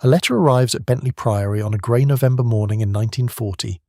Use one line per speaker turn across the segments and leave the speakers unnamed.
A letter arrives at Bentley Priory on a grey November morning in 1940.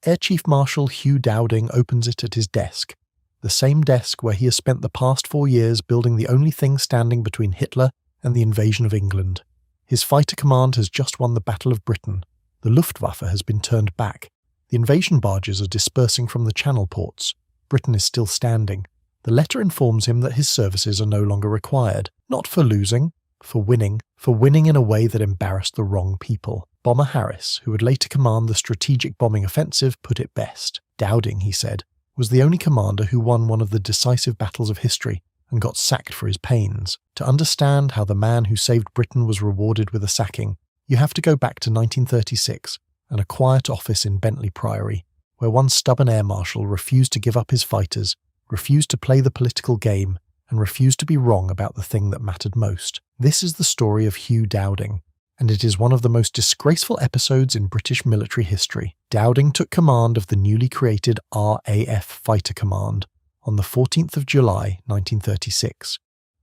Air Chief Marshal Hugh Dowding opens it at his desk, the same desk where he has spent the past 4 years building the only thing standing between Hitler and the invasion of England. His fighter command has just won the Battle of Britain. The Luftwaffe has been turned back. The invasion barges are dispersing from the Channel ports. Britain is still standing. The letter informs him that his services are no longer required, not for losing, for winning in a way that embarrassed the wrong people. Bomber Harris, who would later command the strategic bombing offensive, put it best. Dowding, he said, was the only commander who won one of the decisive battles of history and got sacked for his pains. To understand how the man who saved Britain was rewarded with a sacking, you have to go back to 1936 and a quiet office in Bentley Priory, where one stubborn air marshal refused to give up his fighters, refused to play the political game, and refused to be wrong about the thing that mattered most. This is the story of Hugh Dowding, and it is one of the most disgraceful episodes in British military history. Dowding took command of the newly created RAF Fighter Command on the 14th of July 1936.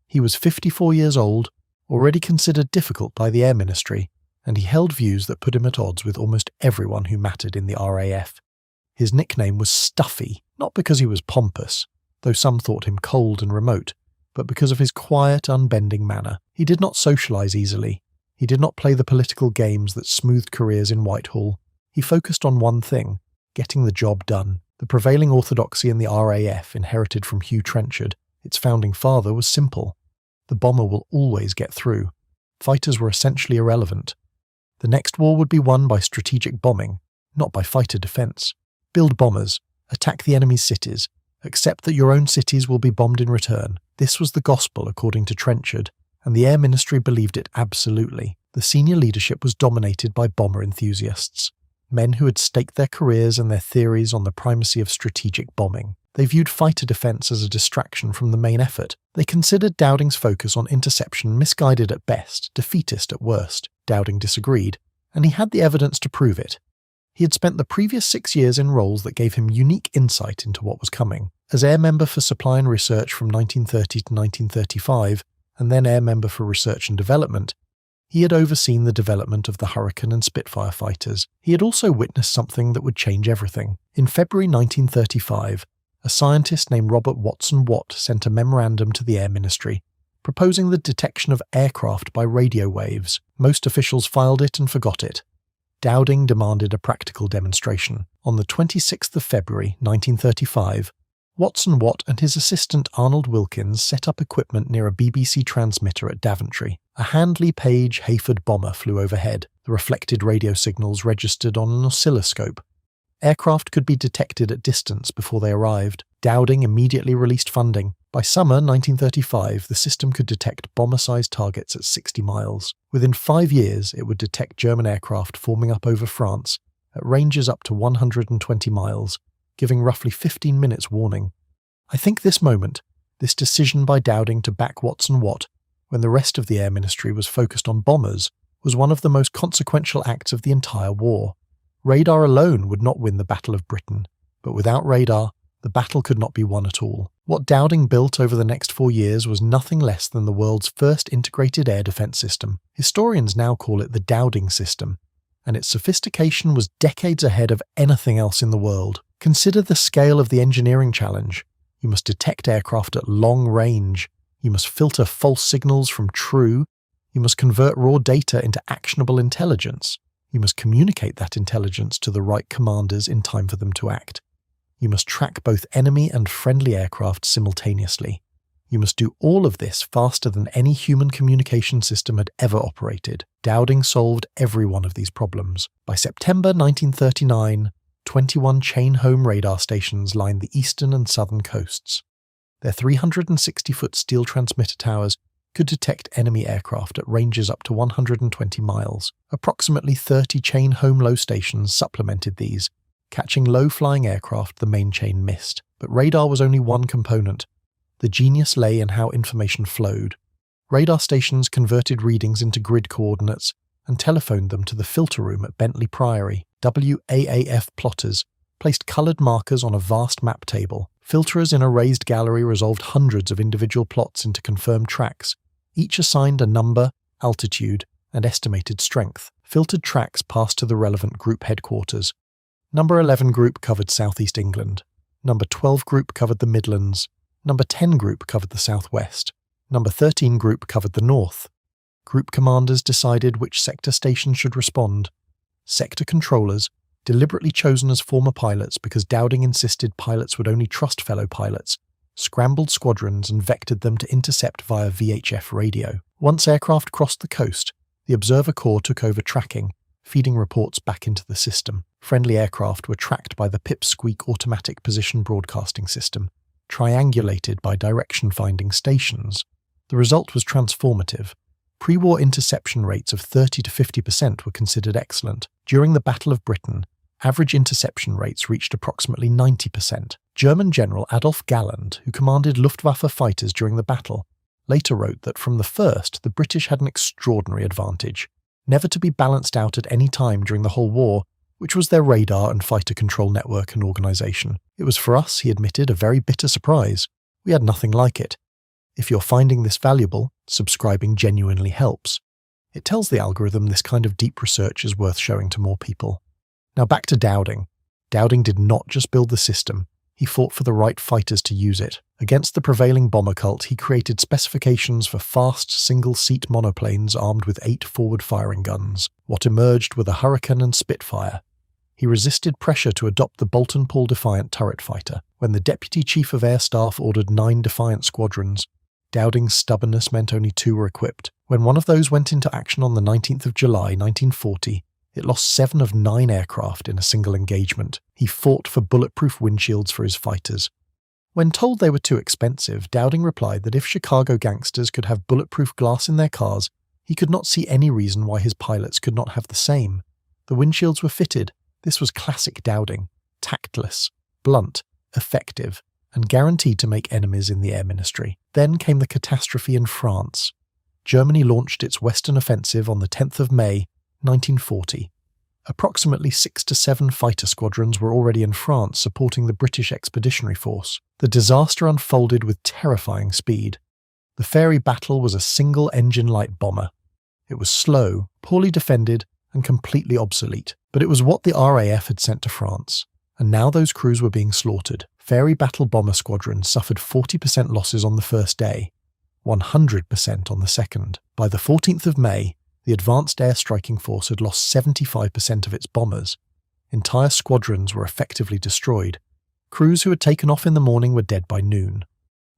He was 54 years old, already considered difficult by the Air Ministry, and he held views that put him at odds with almost everyone who mattered in the RAF. His nickname was Stuffy, not because he was pompous, though some thought him cold and remote, but because of his quiet, unbending manner. He did not socialise easily. He did not play the political games that smoothed careers in Whitehall. He focused on one thing, getting the job done. The prevailing orthodoxy in the RAF, inherited from Hugh Trenchard, its founding father, was simple. The bomber will always get through. Fighters were essentially irrelevant. The next war would be won by strategic bombing, not by fighter defence. Build bombers, attack the enemy's cities, accept that your own cities will be bombed in return. This was the gospel according to Trenchard, and the Air Ministry believed it absolutely. The senior leadership was dominated by bomber enthusiasts, men who had staked their careers and their theories on the primacy of strategic bombing. They viewed fighter defence as a distraction from the main effort. They considered Dowding's focus on interception misguided at best, defeatist at worst. Dowding disagreed, and he had the evidence to prove it. He had spent the previous 6 years in roles that gave him unique insight into what was coming. As Air Member for Supply and Research from 1930 to 1935, and then Air Member for Research and Development, he had overseen the development of the Hurricane and Spitfire fighters. He had also witnessed something that would change everything. In February 1935, a scientist named Robert Watson Watt sent a memorandum to the Air Ministry, proposing the detection of aircraft by radio waves. Most officials filed it and forgot it. Dowding demanded a practical demonstration. On the 26th of February 1935, Watson Watt and his assistant Arnold Wilkins set up equipment near a BBC transmitter at Daventry. A Handley Page Hayford bomber flew overhead. The reflected radio signals registered on an oscilloscope. Aircraft could be detected at distance before they arrived. Dowding immediately released funding. By summer 1935, the system could detect bomber-sized targets at 60 miles. Within 5 years, it would detect German aircraft forming up over France at ranges up to 120 miles, giving roughly 15 minutes warning. I think this moment, this decision by Dowding to back Watson Watt, when the rest of the Air Ministry was focused on bombers, was one of the most consequential acts of the entire war. Radar alone would not win the Battle of Britain, but without radar, the battle could not be won at all. What Dowding built over the next 4 years was nothing less than the world's first integrated air defence system. Historians now call it the Dowding system, and its sophistication was decades ahead of anything else in the world. Consider the scale of the engineering challenge. You must detect aircraft at long range. You must filter false signals from true. You must convert raw data into actionable intelligence. You must communicate that intelligence to the right commanders in time for them to act. You must track both enemy and friendly aircraft simultaneously. You must do all of this faster than any human communication system had ever operated. Dowding solved every one of these problems. By September 1939, 21 chain-home radar stations lined the eastern and southern coasts. Their 360-foot steel transmitter towers could detect enemy aircraft at ranges up to 120 miles. Approximately 30 chain-home low stations supplemented these, catching low-flying aircraft the main chain missed. But radar was only one component. The genius lay in how information flowed. Radar stations converted readings into grid coordinates and telephoned them to the filter room at Bentley Priory. WAAF plotters placed coloured markers on a vast map table. Filterers in a raised gallery resolved hundreds of individual plots into confirmed tracks, each assigned a number, altitude, and estimated strength. Filtered tracks passed to the relevant group headquarters. Number 11 Group covered Southeast England. Number 12 Group covered the Midlands. Number 10 Group covered the Southwest. Number 13 Group covered the North. Group commanders decided which sector stations should respond. Sector controllers, deliberately chosen as former pilots because Dowding insisted pilots would only trust fellow pilots, scrambled squadrons and vectored them to intercept via VHF radio. Once aircraft crossed the coast, the Observer Corps took over tracking, feeding reports back into the system. Friendly aircraft were tracked by the Pipsqueak automatic position broadcasting system, triangulated by direction-finding stations. The result was transformative. Pre-war interception rates of 30 to 50% were considered excellent. During the Battle of Britain, average interception rates reached approximately 90%. German General Adolf Galland, who commanded Luftwaffe fighters during the battle, later wrote that from the first the British had an extraordinary advantage, never to be balanced out at any time during the whole war, which was their radar and fighter control network and organisation. It was for us, he admitted, a very bitter surprise. We had nothing like it. If you're finding this valuable, subscribing genuinely helps. It tells the algorithm this kind of deep research is worth showing to more people. Now back to Dowding. Dowding did not just build the system, he fought for the right fighters to use it. Against the prevailing bomber cult, he created specifications for fast, single-seat monoplanes armed with 8 forward-firing guns. What emerged were the Hurricane and Spitfire. He resisted pressure to adopt the Bolton-Paul Defiant turret fighter. When the Deputy Chief of Air Staff ordered 9 Defiant squadrons, Dowding's stubbornness meant only 2 were equipped. When one of those went into action on the 19th of July 1940, it lost 7 of 9 aircraft in a single engagement. He fought for bulletproof windshields for his fighters. When told they were too expensive, Dowding replied that if Chicago gangsters could have bulletproof glass in their cars, he could not see any reason why his pilots could not have the same. The windshields were fitted. This was classic Dowding. Tactless, blunt, effective, and guaranteed to make enemies in the Air Ministry. Then came the catastrophe in France. Germany launched its Western Offensive on the 10th of May, 1940. Approximately 6 to 7 fighter squadrons were already in France supporting the British Expeditionary Force. The disaster unfolded with terrifying speed. The Fairey battle was a single-engine light bomber. It was slow, poorly defended, and completely obsolete, but it was what the RAF had sent to France, and now those crews were being slaughtered. Fairey battle bomber squadrons suffered 40% losses on the first day, 100% on the second. By the 14th of May, the Advanced Air Striking Force had lost 75% of its bombers. Entire squadrons were effectively destroyed. Crews who had taken off in the morning were dead by noon.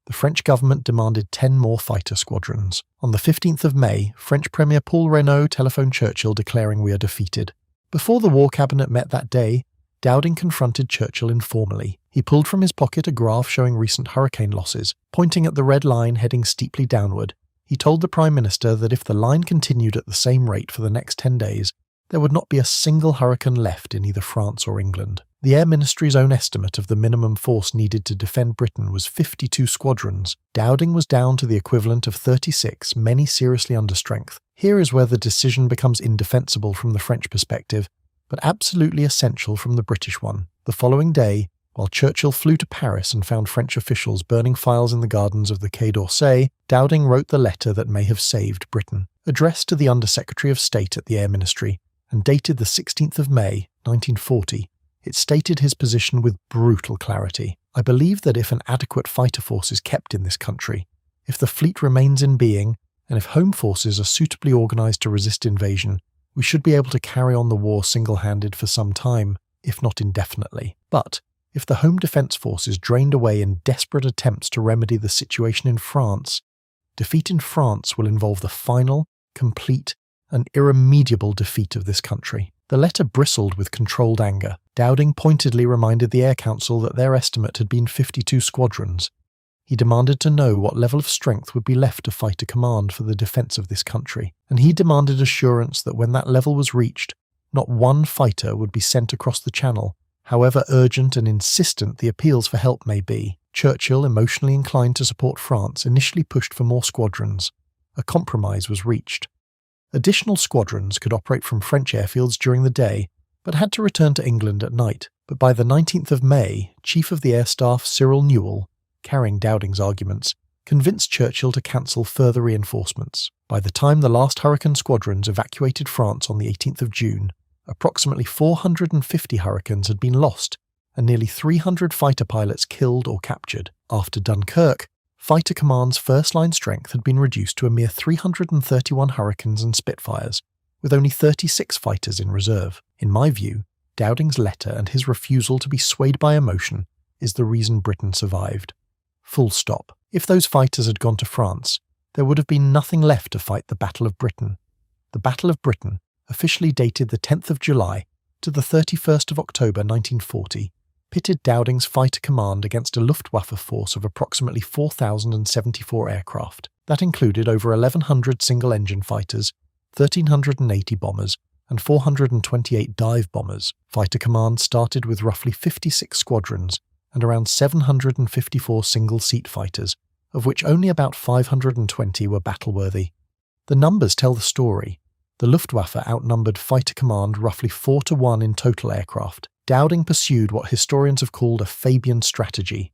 The French government demanded 10 more fighter squadrons. On the 15th of May, French Premier Paul Reynaud telephoned Churchill declaring we are defeated. Before the War Cabinet met that day, Dowding confronted Churchill informally. He pulled from his pocket a graph showing recent hurricane losses. Pointing at the red line heading steeply downward, he told the Prime Minister that if the line continued at the same rate for the next 10 days, there would not be a single hurricane left in either France or England. The Air Ministry's own estimate of the minimum force needed to defend Britain was 52 squadrons. Dowding was down to the equivalent of 36, many seriously under strength. Here is where the decision becomes indefensible from the French perspective, but absolutely essential from the British one. The following day, while Churchill flew to Paris and found French officials burning files in the gardens of the Quai d'Orsay, Dowding wrote the letter that may have saved Britain. Addressed to the Under-Secretary of State at the Air Ministry, and dated the 16th of May, 1940, it stated his position with brutal clarity. I believe that if an adequate fighter force is kept in this country, if the fleet remains in being, and if home forces are suitably organised to resist invasion, we should be able to carry on the war single-handed for some time, if not indefinitely. But if the Home Defence Force is drained away in desperate attempts to remedy the situation in France, defeat in France will involve the final, complete, and irremediable defeat of this country. The letter bristled with controlled anger. Dowding pointedly reminded the Air Council that their estimate had been 52 squadrons. He demanded to know what level of strength would be left to fighter command for the defence of this country, and he demanded assurance that when that level was reached, not one fighter would be sent across the Channel, however urgent and insistent the appeals for help may be. Churchill, emotionally inclined to support France, initially pushed for more squadrons. A compromise was reached. Additional squadrons could operate from French airfields during the day, but had to return to England at night. But by the 19th of May, Chief of the Air Staff Cyril Newell, carrying Dowding's arguments, convinced Churchill to cancel further reinforcements. By the time the last Hurricane squadrons evacuated France on the 18th of June, approximately 450 Hurricanes had been lost and nearly 300 fighter pilots killed or captured. After Dunkirk, Fighter Command's first-line strength had been reduced to a mere 331 Hurricanes and Spitfires, with only 36 fighters in reserve. In my view, Dowding's letter and his refusal to be swayed by emotion is the reason Britain survived. Full stop. If those fighters had gone to France, there would have been nothing left to fight the Battle of Britain. The Battle of Britain, officially dated the 10th of July to the 31st of October 1940, pitted Dowding's fighter command against a Luftwaffe force of approximately 4,074 aircraft. That included over 1,100 single-engine fighters, 1,380 bombers, and 428 dive bombers. Fighter Command started with roughly 56 squadrons and around 754 single-seat fighters, of which only about 520 were battle-worthy. The numbers tell the story. The Luftwaffe outnumbered Fighter Command roughly 4-1 in total aircraft. Dowding pursued what historians have called a Fabian strategy.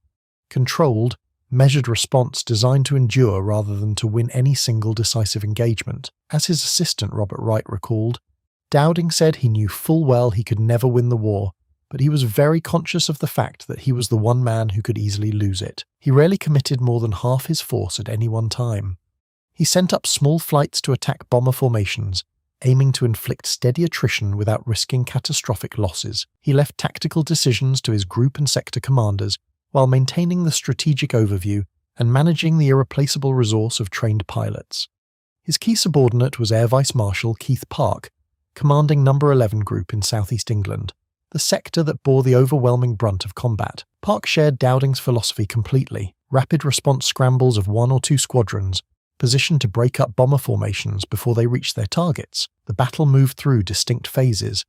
Controlled, measured response designed to endure rather than to win any single decisive engagement. As his assistant Robert Wright recalled, Dowding said he knew full well he could never win the war, but he was very conscious of the fact that he was the one man who could easily lose it. He rarely committed more than half his force at any one time. He sent up small flights to attack bomber formations, aiming to inflict steady attrition without risking catastrophic losses. He left tactical decisions to his group and sector commanders, while maintaining the strategic overview and managing the irreplaceable resource of trained pilots. His key subordinate was Air Vice Marshal Keith Park, commanding No. 11 Group in southeast England, the sector that bore the overwhelming brunt of combat. Park shared Dowding's philosophy completely. Rapid response scrambles of 1 or 2 squadrons, positioned to break up bomber formations before they reached their targets. The battle moved through distinct phases.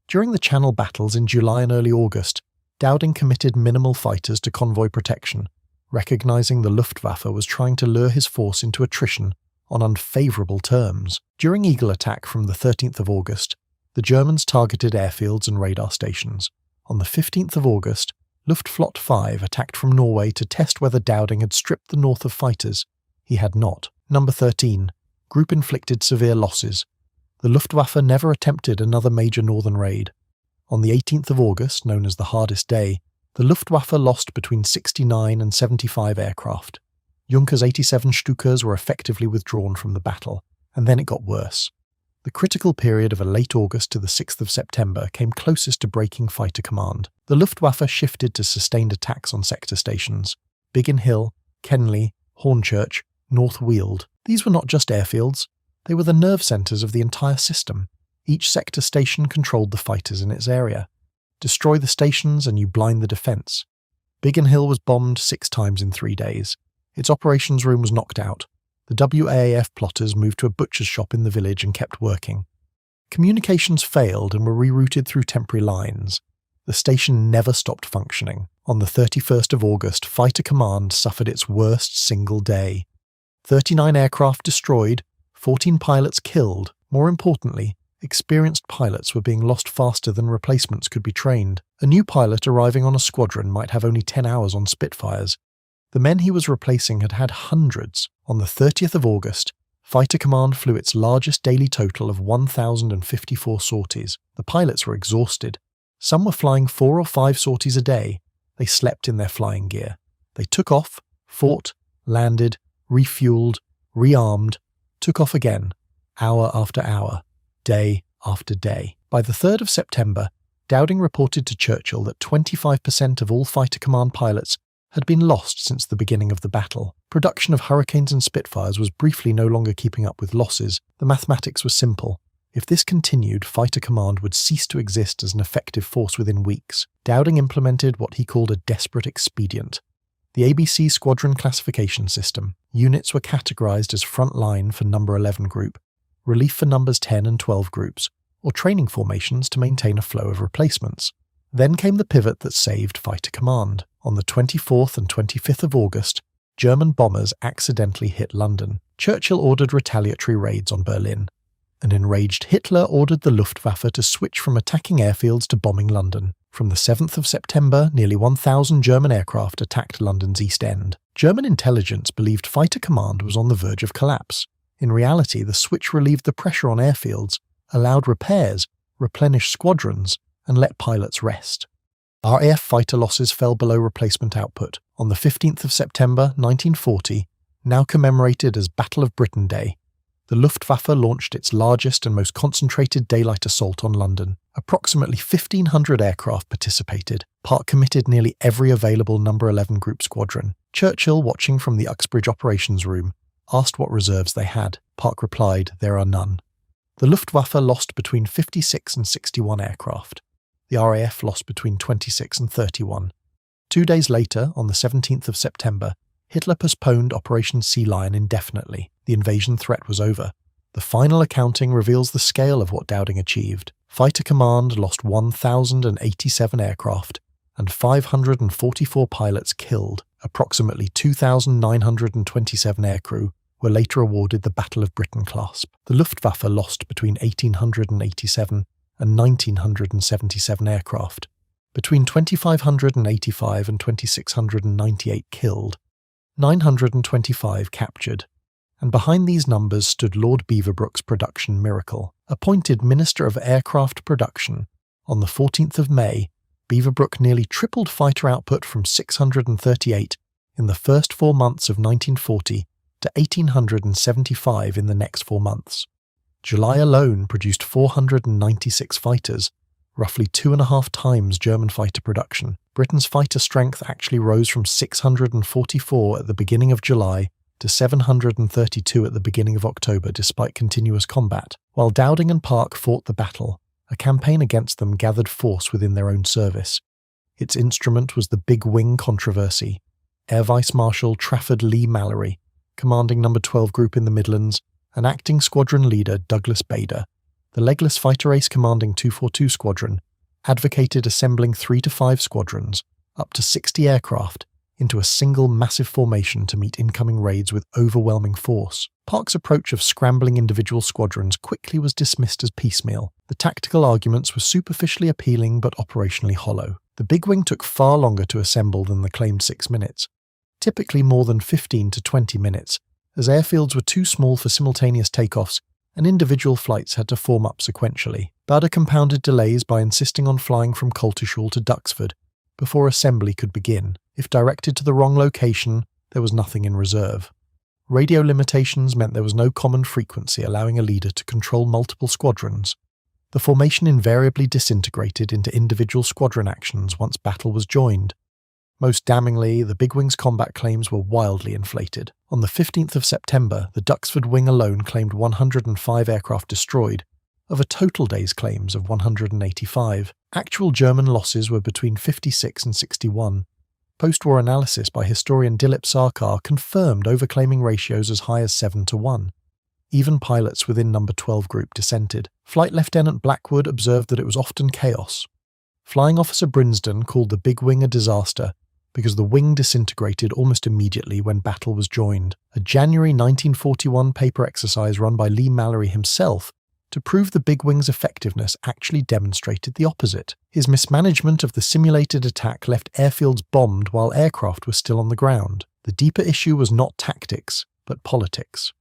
During the Channel battles in July and early August, Dowding committed minimal fighters to convoy protection, recognizing the Luftwaffe was trying to lure his force into attrition on unfavourable terms. During Eagle attack from the 13th of August, the Germans targeted airfields and radar stations. On the 15th of August, Luftflotte 5 attacked from Norway to test whether Dowding had stripped the north of fighters. He had not. No. 13, Group inflicted severe losses. The Luftwaffe never attempted another major northern raid. On the 18th of August, known as the hardest day, the Luftwaffe lost between 69 and 75 aircraft. Junkers 87 Stukas were effectively withdrawn from the battle, and then it got worse. The critical period of a late August to the 6th of September came closest to breaking Fighter Command. The Luftwaffe shifted to sustained attacks on sector stations: Biggin Hill, Kenley, Hornchurch, North Weald. These were not just airfields, they were the nerve centres of the entire system. Each sector station controlled the fighters in its area. Destroy the stations and you blind the defence. Biggin Hill was bombed 6 times in 3 days. Its operations room was knocked out. The WAAF plotters moved to a butcher's shop in the village and kept working. Communications failed and were rerouted through temporary lines. The station never stopped functioning. On the 31st of August, Fighter Command suffered its worst single day. 39 aircraft destroyed, 14 pilots killed. More importantly, experienced pilots were being lost faster than replacements could be trained. A new pilot arriving on a squadron might have only 10 hours on Spitfires. The men he was replacing had had hundreds. On the 30th of August, Fighter Command flew its largest daily total of 1,054 sorties. The pilots were exhausted. Some were flying 4 or 5 sorties a day. They slept in their flying gear. They took off, fought, landed, refueled, rearmed, took off again, hour after hour, day after day. By the 3rd of September, Dowding reported to Churchill that 25% of all Fighter Command pilots had been lost since the beginning of the battle. Production of Hurricanes and Spitfires was briefly no longer keeping up with losses. The mathematics was simple. If this continued, Fighter Command would cease to exist as an effective force within weeks. Dowding implemented what he called a desperate expedient. The ABC Squadron Classification System. Units were categorized as front line for No. 11 Group, relief for Numbers 10 and 12 groups, or training formations to maintain a flow of replacements. Then came the pivot that saved Fighter Command. On the 24th and 25th of August, German bombers accidentally hit London. Churchill ordered retaliatory raids on Berlin. An enraged Hitler ordered the Luftwaffe to switch from attacking airfields to bombing London. From the 7th of September, nearly 1,000 German aircraft attacked London's East End. German intelligence believed Fighter Command was on the verge of collapse. In reality, the switch relieved the pressure on airfields, allowed repairs, replenished squadrons, and let pilots rest. RAF fighter losses fell below replacement output. On the 15th of September 1940, now commemorated as Battle of Britain Day, the Luftwaffe launched its largest and most concentrated daylight assault on London. Approximately 1,500 aircraft participated. Park committed nearly every available No. 11 Group squadron. Churchill, watching from the Uxbridge operations room, asked what reserves they had. Park replied, "There are none." The Luftwaffe lost between 56 and 61 aircraft. The RAF lost between 26 and 31. 2 days later, on the 17th of September, Hitler postponed Operation Sea Lion indefinitely. The invasion threat was over. The final accounting reveals the scale of what Dowding achieved. Fighter Command lost 1,087 aircraft and 544 pilots killed. Approximately 2,927 aircrew were later awarded the Battle of Britain clasp. The Luftwaffe lost between 1,887 and 1,977 aircraft, between 2,585 and 2,698 killed, 925 captured, and behind these numbers stood Lord Beaverbrook's production miracle. Appointed Minister of Aircraft Production, on the 14th of May, Beaverbrook nearly tripled fighter output from 638 in the first 4 months of 1940 to 1,875 in the next 4 months. July alone produced 496 fighters, roughly 2.5 times German fighter production. Britain's fighter strength actually rose from 644 at the beginning of July to 732 at the beginning of October despite continuous combat. While Dowding and Park fought the battle, a campaign against them gathered force within their own service. Its instrument was the Big Wing controversy. Air Vice Marshal Trafford Leigh-Mallory, commanding No. 12 Group in the Midlands, and acting squadron leader Douglas Bader, the legless fighter ace commanding 242 Squadron, advocated assembling 3 to 5 squadrons, up to 60 aircraft, into a single massive formation to meet incoming raids with overwhelming force. Park's approach of scrambling individual squadrons quickly was dismissed as piecemeal. The tactical arguments were superficially appealing but operationally hollow. The Big Wing took far longer to assemble than the claimed 6 minutes, typically more than 15 to 20 minutes, as airfields were too small for simultaneous takeoffs and individual flights had to form up sequentially. Bader compounded delays by insisting on flying from Coltishall to Duxford before assembly could begin. If directed to the wrong location, there was nothing in reserve. Radio limitations meant there was no common frequency allowing a leader to control multiple squadrons. The formation invariably disintegrated into individual squadron actions once battle was joined. Most damningly, the Big Wing's combat claims were wildly inflated. On the 15th of September, the Duxford Wing alone claimed 105 aircraft destroyed, of a total day's claims of 185. Actual German losses were between 56 and 61. Post-war analysis by historian Dilip Sarkar confirmed overclaiming ratios as high as 7 to 1. Even pilots within No. 12 Group dissented. Flight Lieutenant Blackwood observed that it was often chaos. Flying Officer Brinsden called the Big Wing a disaster because the wing disintegrated almost immediately when battle was joined. A January 1941 paper exercise run by Leigh-Mallory himself to prove the Big Wing's effectiveness actually demonstrated the opposite. His mismanagement of the simulated attack left airfields bombed while aircraft were still on the ground. The deeper issue was not tactics, but politics.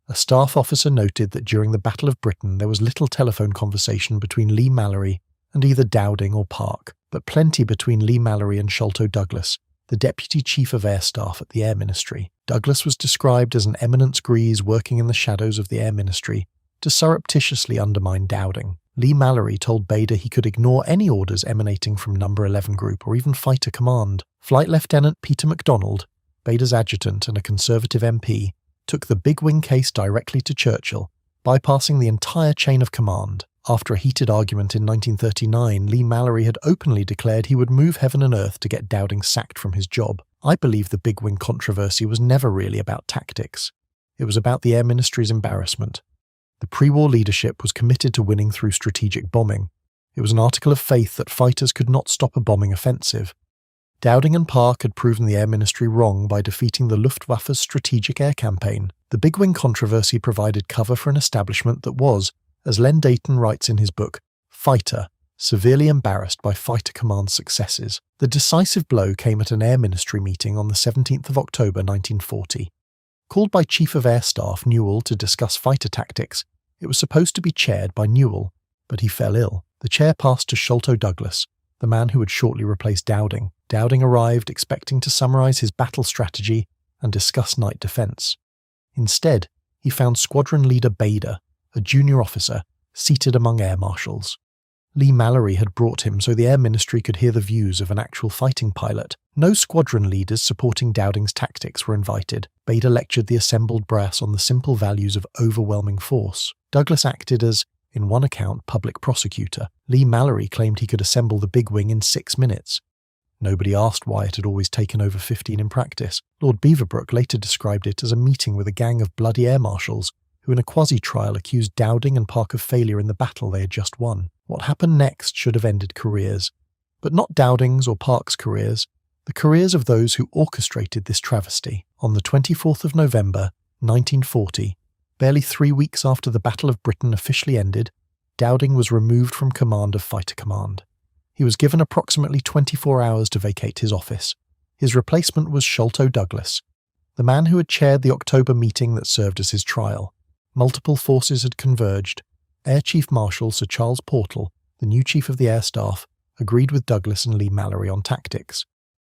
A staff officer noted that during the Battle of Britain there was little telephone conversation between Leigh-Mallory and either Dowding or Park, but plenty between Leigh-Mallory and Sholto Douglas, the Deputy Chief of Air Staff at the Air Ministry. Douglas was described as an eminence grise working in the shadows of the Air Ministry to surreptitiously undermine Dowding. Leigh-Mallory told Bader he could ignore any orders emanating from No. 11 Group or even Fighter Command. Flight Lieutenant Peter MacDonald, Bader's adjutant and a Conservative MP, took the Big Wing case directly to Churchill, bypassing the entire chain of command. After a heated argument in 1939, Leigh-Mallory had openly declared he would move heaven and earth to get Dowding sacked from his job. I believe the Big Wing controversy was never really about tactics. It was about the Air Ministry's embarrassment. The pre-war leadership was committed to winning through strategic bombing. It was an article of faith that fighters could not stop a bombing offensive. Dowding and Park had proven the Air Ministry wrong by defeating the Luftwaffe's strategic air campaign. The Big Wing controversy provided cover for an establishment that was, As Len Deighton writes in his book, Fighter, severely embarrassed by Fighter Command's successes, the decisive blow came at an Air Ministry meeting on the 17th of October 1940. Called by Chief of Air Staff Newell to discuss fighter tactics, it was supposed to be chaired by Newell, but he fell ill. The chair passed to Sholto Douglas, the man who would shortly replace Dowding. Dowding arrived expecting to summarise his battle strategy and discuss night defence. Instead, he found Squadron Leader Bader, a junior officer, seated among air marshals. Lee Mallory had brought him so the Air Ministry could hear the views of an actual fighting pilot. No squadron leaders supporting Dowding's tactics were invited. Bader lectured the assembled brass on the simple values of overwhelming force. Douglas acted as, in one account, public prosecutor. Lee Mallory claimed he could assemble the big wing in 6 minutes. Nobody asked why it had always taken over 15 in practice. Lord Beaverbrook later described it as a meeting with a gang of bloody air marshals who in a quasi-trial accused Dowding and Park of failure in the battle they had just won. What happened next should have ended careers. But not Dowding's or Park's careers, the careers of those who orchestrated this travesty. On the 24th of November, 1940, barely 3 weeks after the Battle of Britain officially ended, Dowding was removed from command of Fighter Command. He was given approximately 24 hours to vacate his office. His replacement was Sholto Douglas, the man who had chaired the October meeting that served as his trial. Multiple forces had converged. Air Chief Marshal Sir Charles Portal, the new Chief of the Air Staff, agreed with Douglas and Lee Mallory on tactics.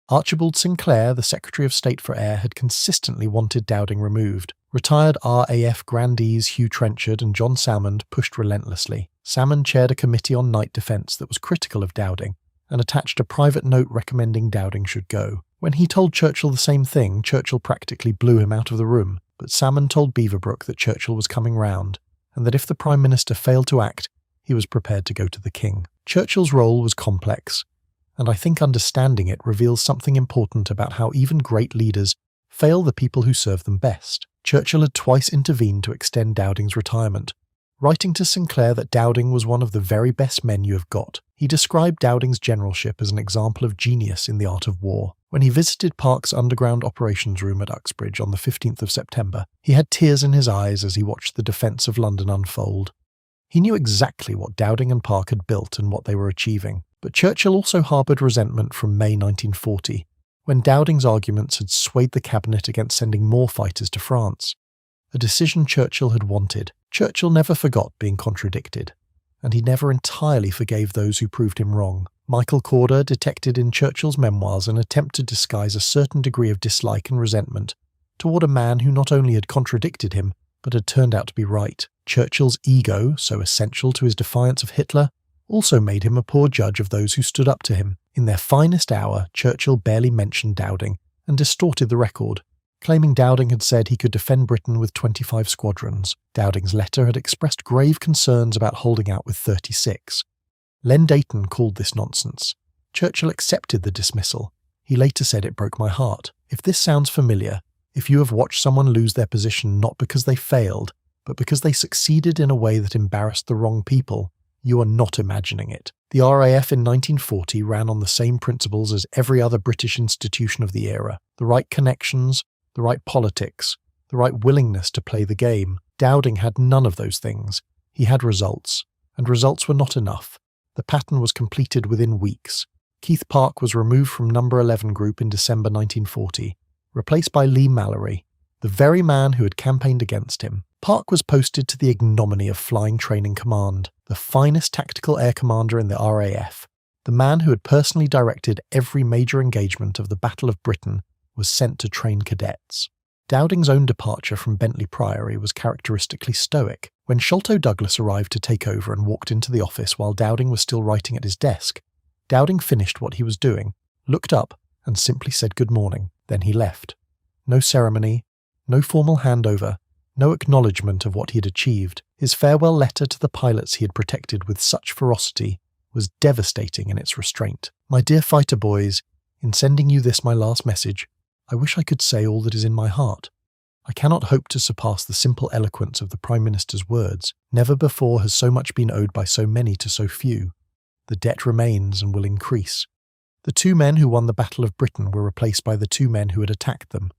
Archibald Sinclair, the Secretary of State for Air, had consistently wanted Dowding removed. Retired RAF grandees Hugh Trenchard and John Salmond pushed relentlessly. Salmond chaired a committee on night defence that was critical of Dowding and attached a private note recommending Dowding should go. When he told Churchill the same thing, Churchill practically blew him out of the room, but Salmond told Beaverbrook that Churchill was coming round, and that if the Prime Minister failed to act, he was prepared to go to the King. Churchill's role was complex, and I think understanding it reveals something important about how even great leaders fail the people who serve them best. Churchill had twice intervened to extend Dowding's retirement, writing to Sinclair that Dowding was one of the very best men you have got. He described Dowding's generalship as an example of genius in the art of war. When he visited Park's underground operations room at Uxbridge on the 15th of September, he had tears in his eyes as he watched the defence of London unfold. He knew exactly what Dowding and Park had built and what they were achieving, but Churchill also harboured resentment from May 1940, when Dowding's arguments had swayed the cabinet against sending more fighters to France, a decision Churchill had wanted. Churchill never forgot being contradicted, and he never entirely forgave those who proved him wrong. Michael Corder detected in Churchill's memoirs an attempt to disguise a certain degree of dislike and resentment toward a man who not only had contradicted him, but had turned out to be right. Churchill's ego, so essential to his defiance of Hitler, also made him a poor judge of those who stood up to him. In their finest hour, Churchill barely mentioned Dowding and distorted the record, claiming Dowding had said he could defend Britain with 25 squadrons. Dowding's letter had expressed grave concerns about holding out with 36. Len Deighton called this nonsense. Churchill accepted the dismissal. He later said it broke my heart. If this sounds familiar, if you have watched someone lose their position not because they failed, but because they succeeded in a way that embarrassed the wrong people, you are not imagining it. The RAF in 1940 ran on the same principles as every other British institution of the era. The right connections, the right politics, the right willingness to play the game. Dowding had none of those things. He had results, and results were not enough. The pattern was completed within weeks. Keith Park was removed from No. 11 Group in December 1940, replaced by Lee Mallory, the very man who had campaigned against him. Park was posted to the ignominy of Flying Training Command, the finest tactical air commander in the RAF. The man who had personally directed every major engagement of the Battle of Britain was sent to train cadets. Dowding's own departure from Bentley Priory was characteristically stoic. When Sholto Douglas arrived to take over and walked into the office while Dowding was still writing at his desk, Dowding finished what he was doing, looked up, and simply said good morning. Then he left. No ceremony, no formal handover, no acknowledgement of what he had achieved. His farewell letter to the pilots he had protected with such ferocity was devastating in its restraint. My dear fighter boys, in sending you this my last message, I wish I could say all that is in my heart. I cannot hope to surpass the simple eloquence of the Prime Minister's words. Never before has so much been owed by so many to so few. The debt remains and will increase. The 2 men who won the Battle of Britain were replaced by the 2 men who had attacked them.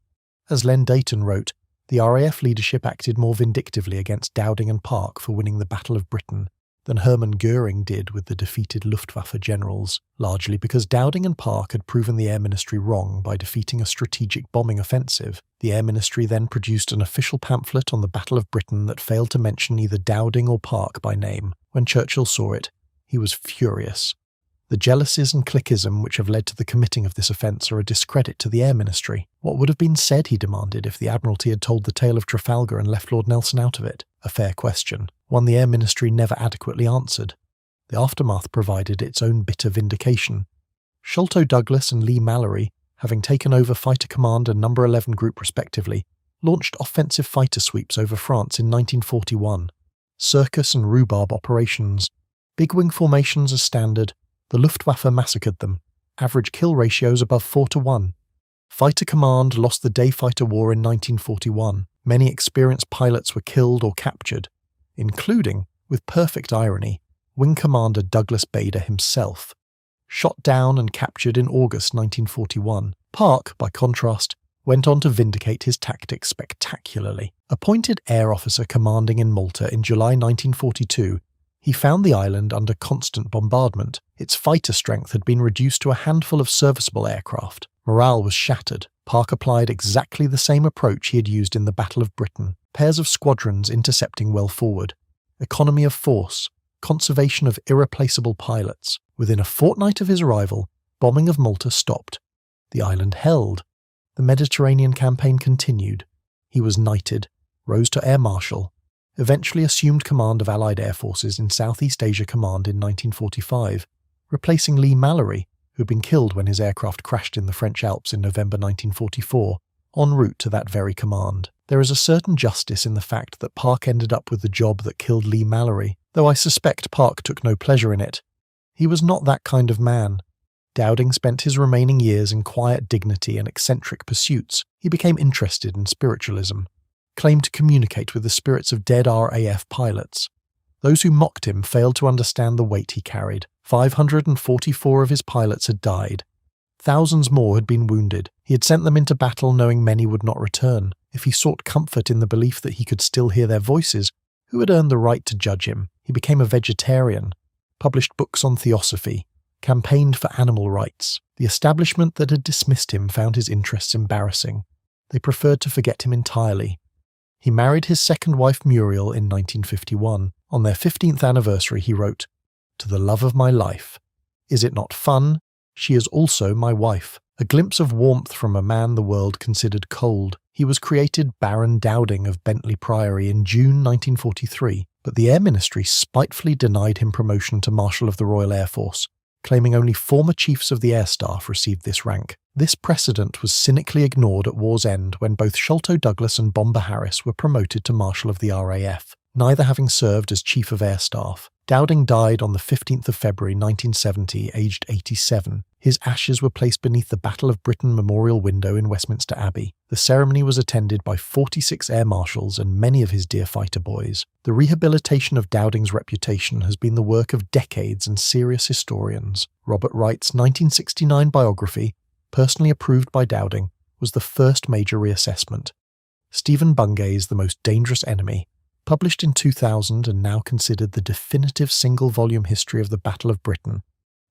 As Len Deighton wrote, The RAF leadership acted more vindictively against Dowding and Park for winning the Battle of Britain than Hermann Goering did with the defeated Luftwaffe generals, largely because Dowding and Park had proven the Air Ministry wrong by defeating a strategic bombing offensive. The Air Ministry then produced an official pamphlet on the Battle of Britain that failed to mention either Dowding or Park by name. When Churchill saw it, he was furious. The jealousies and cliquism which have led to the committing of this offence are a discredit to the Air Ministry. What would have been said, he demanded, if the Admiralty had told the tale of Trafalgar and left Lord Nelson out of it? A fair question, one the Air Ministry never adequately answered. The aftermath provided its own bitter vindication. Sholto Douglas and Lee Mallory, having taken over Fighter Command and No. 11 Group respectively, launched offensive fighter sweeps over France in 1941. Circus and rhubarb operations. Big-wing formations as standard. The Luftwaffe massacred them. Average kill ratios above 4-1. Fighter Command lost the Day Fighter War in 1941. Many experienced pilots were killed or captured, including, with perfect irony, Wing Commander Douglas Bader himself. Shot down and captured in August 1941. Park, by contrast, went on to vindicate his tactics spectacularly. Appointed air officer commanding in Malta in July 1942, he found the island under constant bombardment. Its fighter strength had been reduced to a handful of serviceable aircraft. Morale was shattered. Park applied exactly the same approach he had used in the Battle of Britain. Pairs of squadrons intercepting well forward. Economy of force. Conservation of irreplaceable pilots. Within a fortnight of his arrival, bombing of Malta stopped. The island held. The Mediterranean campaign continued. He was knighted, rose to Air Marshal, eventually assumed command of Allied Air Forces in Southeast Asia Command in 1945, replacing Lee Mallory, who had been killed when his aircraft crashed in the French Alps in November 1944, en route to that very command. There is a certain justice in the fact that Park ended up with the job that killed Lee Mallory, though I suspect Park took no pleasure in it. He was not that kind of man. Dowding spent his remaining years in quiet dignity and eccentric pursuits. He became interested in spiritualism, claimed to communicate with the spirits of dead RAF pilots. Those who mocked him failed to understand the weight he carried. 544 of his pilots had died. Thousands more had been wounded. He had sent them into battle knowing many would not return. If he sought comfort in the belief that he could still hear their voices, who had earned the right to judge him? He became a vegetarian, published books on theosophy, campaigned for animal rights. The establishment that had dismissed him found his interests embarrassing. They preferred to forget him entirely. He married his second wife Muriel in 1951. On their 15th anniversary he wrote, "To the love of my life. Is it not fun? She is also my wife." A glimpse of warmth from a man the world considered cold. He was created Baron Dowding of Bentley Priory in June 1943, but the Air Ministry spitefully denied him promotion to Marshal of the Royal Air Force, claiming only former chiefs of the Air Staff received this rank. This precedent was cynically ignored at war's end when both Sholto Douglas and Bomber Harris were promoted to Marshal of the RAF, neither having served as Chief of Air Staff. Dowding died on the 15th of February 1970, aged 87. His ashes were placed beneath the Battle of Britain Memorial window in Westminster Abbey. The ceremony was attended by 46 air marshals and many of his dear fighter boys. The rehabilitation of Dowding's reputation has been the work of decades and serious historians. Robert Wright's 1969 biography, personally approved by Dowding, was the first major reassessment. Stephen Bungay's The Most Dangerous Enemy, published in 2000 and now considered the definitive single-volume history of the Battle of Britain,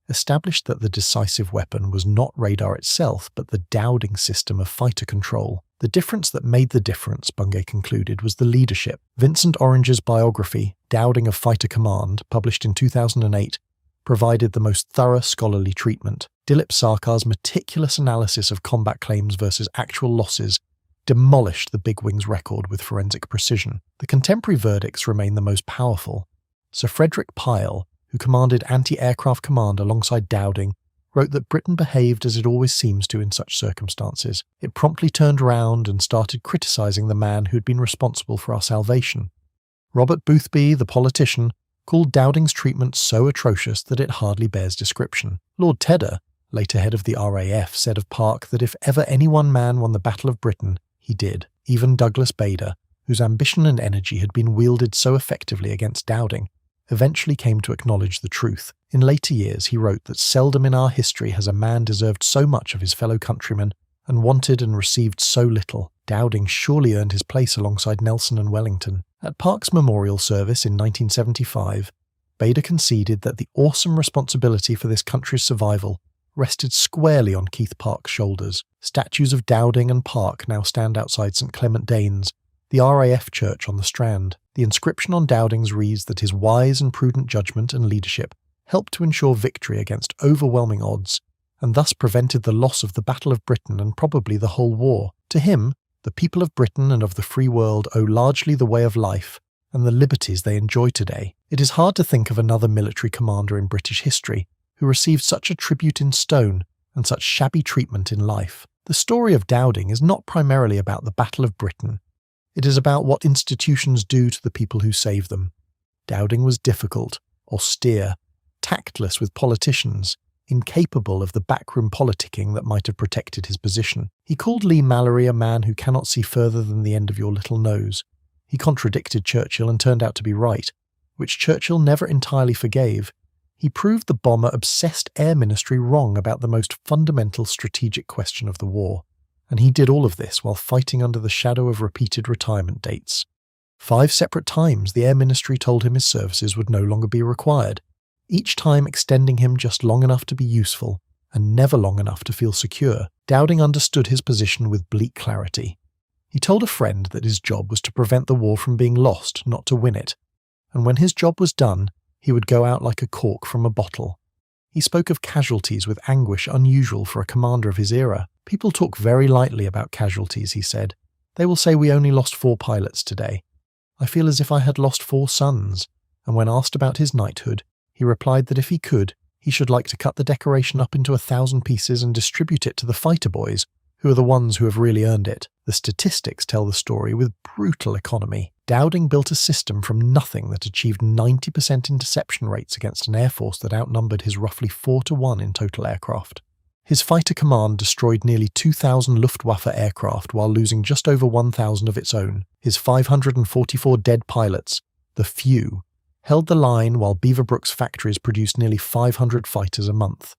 established that the decisive weapon was not radar itself but the Dowding system of fighter control. The difference that made the difference, Bungay concluded, was the leadership. Vincent Orange's biography, Dowding of Fighter Command, published in 2008, provided the most thorough scholarly treatment. Dilip Sarkar's meticulous analysis of combat claims versus actual losses demolished the bigwings record with forensic precision. The contemporary verdicts remain the most powerful. Sir Frederick Pyle, who commanded anti-aircraft command alongside Dowding, wrote that Britain behaved as it always seems to in such circumstances. It promptly turned round and started criticising the man who had been responsible for our salvation. Robert Boothby, the politician, called Dowding's treatment so atrocious that it hardly bears description. Lord Tedder, later head of the RAF, said of Park that if ever any one man won the Battle of Britain, he did. Even Douglas Bader, whose ambition and energy had been wielded so effectively against Dowding, eventually came to acknowledge the truth. In later years he wrote that seldom in our history has a man deserved so much of his fellow countrymen and wanted and received so little. Dowding surely earned his place alongside Nelson and Wellington. At Park's memorial service in 1975, Bader conceded that the awesome responsibility for this country's survival rested squarely on Keith Park's shoulders. Statues of Dowding and Park now stand outside St Clement Danes, the RAF church on the Strand. The inscription on Dowding's reads that his wise and prudent judgment and leadership helped to ensure victory against overwhelming odds, and thus prevented the loss of the Battle of Britain and probably the whole war. To him, the people of Britain and of the free world owe largely the way of life and the liberties they enjoy today. It is hard to think of another military commander in British history who received such a tribute in stone and such shabby treatment in life. The story of Dowding is not primarily about the Battle of Britain. It is about what institutions do to the people who save them. Dowding was difficult, austere, tactless with politicians, incapable of the backroom politicking that might have protected his position. He called Lee Mallory a man who cannot see further than the end of your little nose. He contradicted Churchill and turned out to be right, which Churchill never entirely forgave. He proved the bomber-obsessed Air Ministry wrong about the most fundamental strategic question of the war, and he did all of this while fighting under the shadow of repeated retirement dates. 5 separate times the Air Ministry told him his services would no longer be required, each time extending him just long enough to be useful and never long enough to feel secure. Dowding understood his position with bleak clarity. He told a friend that his job was to prevent the war from being lost, not to win it, and when his job was done, he would go out like a cork from a bottle. He spoke of casualties with anguish unusual for a commander of his era. People talk very lightly about casualties, he said. They will say we only lost 4 pilots today. I feel as if I had lost 4 sons, and when asked about his knighthood, he replied that if he could, he should like to cut the decoration up into 1,000 pieces and distribute it to the fighter boys, who are the ones who have really earned it. The statistics tell the story with brutal economy. Dowding built a system from nothing that achieved 90% interception rates against an air force that outnumbered his roughly 4-to-1 in total aircraft. His fighter command destroyed nearly 2,000 Luftwaffe aircraft while losing just over 1,000 of its own. His 544 dead pilots, the few, held the line while Beaverbrook's factories produced nearly 500 fighters a month.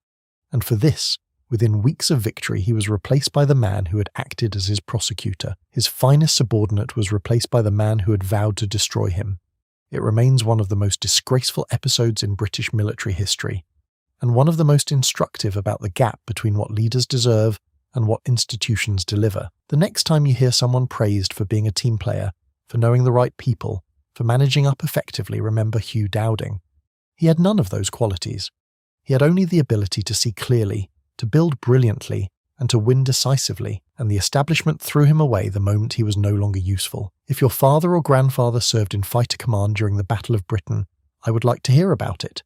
And for this, within weeks of victory, he was replaced by the man who had acted as his prosecutor. His finest subordinate was replaced by the man who had vowed to destroy him. It remains one of the most disgraceful episodes in British military history, and one of the most instructive about the gap between what leaders deserve and what institutions deliver. The next time you hear someone praised for being a team player, for knowing the right people, for managing up effectively, remember Hugh Dowding. He had none of those qualities. He had only the ability to see clearly, to build brilliantly, and to win decisively, and the establishment threw him away the moment he was no longer useful. If your father or grandfather served in fighter command during the Battle of Britain, I would like to hear about it.